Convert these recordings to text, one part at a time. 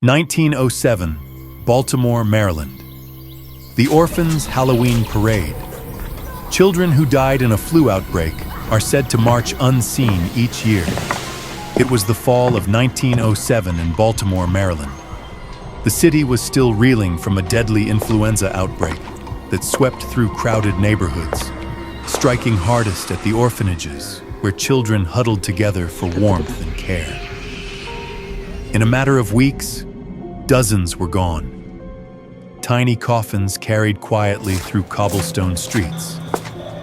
1907, Baltimore, Maryland. The Orphans Halloween Parade. Children who died in a flu outbreak are said to march unseen each year. It was the fall of 1907 in Baltimore, Maryland. The city was still reeling from a deadly influenza outbreak that swept through crowded neighborhoods, striking hardest at the orphanages where children huddled together for warmth and care. In a matter of weeks, dozens were gone. Tiny coffins carried quietly through cobblestone streets,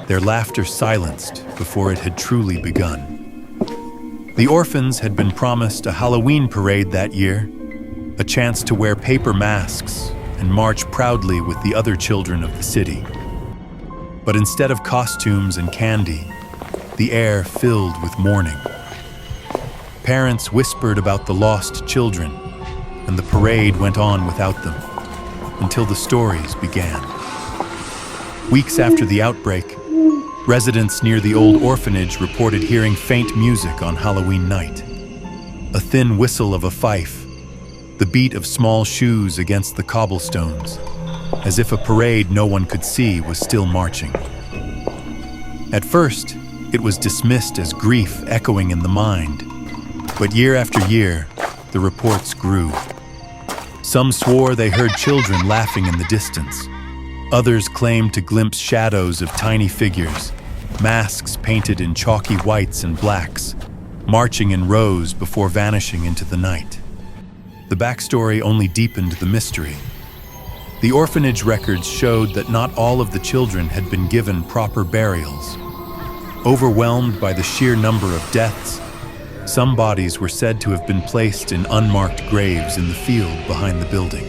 their laughter silenced before it had truly begun. The orphans had been promised a Halloween parade that year, a chance to wear paper masks and march proudly with the other children of the city. But instead of costumes and candy, the air filled with mourning. Parents whispered about the lost children, and the parade went on without them, until the stories began. Weeks after the outbreak, residents near the old orphanage reported hearing faint music on Halloween night. A thin whistle of a fife, the beat of small shoes against the cobblestones, as if a parade no one could see was still marching. At first, it was dismissed as grief echoing in the mind, but year after year, the reports grew. Some swore they heard children laughing in the distance. Others claimed to glimpse shadows of tiny figures, masks painted in chalky whites and blacks, marching in rows before vanishing into the night. The backstory only deepened the mystery. The orphanage records showed that not all of the children had been given proper burials. Overwhelmed by the sheer number of deaths, some bodies were said to have been placed in unmarked graves in the field behind the building.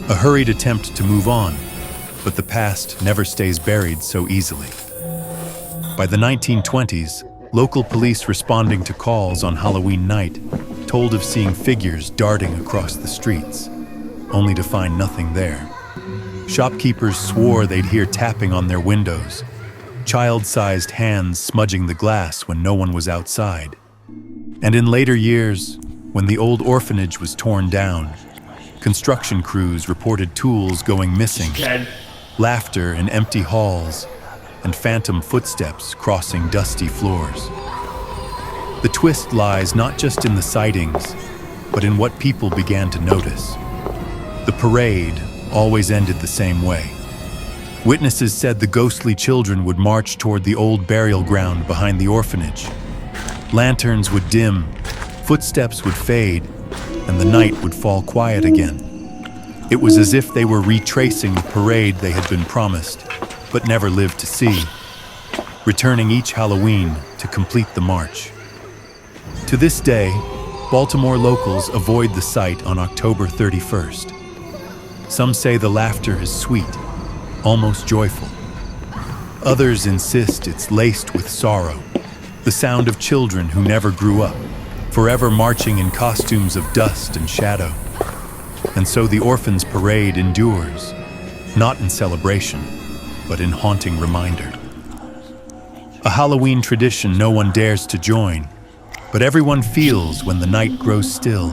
A hurried attempt to move on, but the past never stays buried so easily. By the 1920s, local police responding to calls on Halloween night told of seeing figures darting across the streets, only to find nothing there. Shopkeepers swore they'd hear tapping on their windows, child-sized hands smudging the glass when no one was outside. And in later years, when the old orphanage was torn down, construction crews reported tools going missing, laughter in empty halls, and phantom footsteps crossing dusty floors. The twist lies not just in the sightings, but in what people began to notice. The parade always ended the same way. Witnesses said the ghostly children would march toward the old burial ground behind the orphanage. Lanterns would dim, footsteps would fade, and the night would fall quiet again. It was as if they were retracing the parade they had been promised, but never lived to see, returning each Halloween to complete the march. To this day, Baltimore locals avoid the site on October 31st. Some say the laughter is sweet, almost joyful. Others insist it's laced with sorrow, the sound of children who never grew up, forever marching in costumes of dust and shadow. And so the Orphans Parade endures, not in celebration, but in haunting reminder. A Halloween tradition no one dares to join, but everyone feels when the night grows still.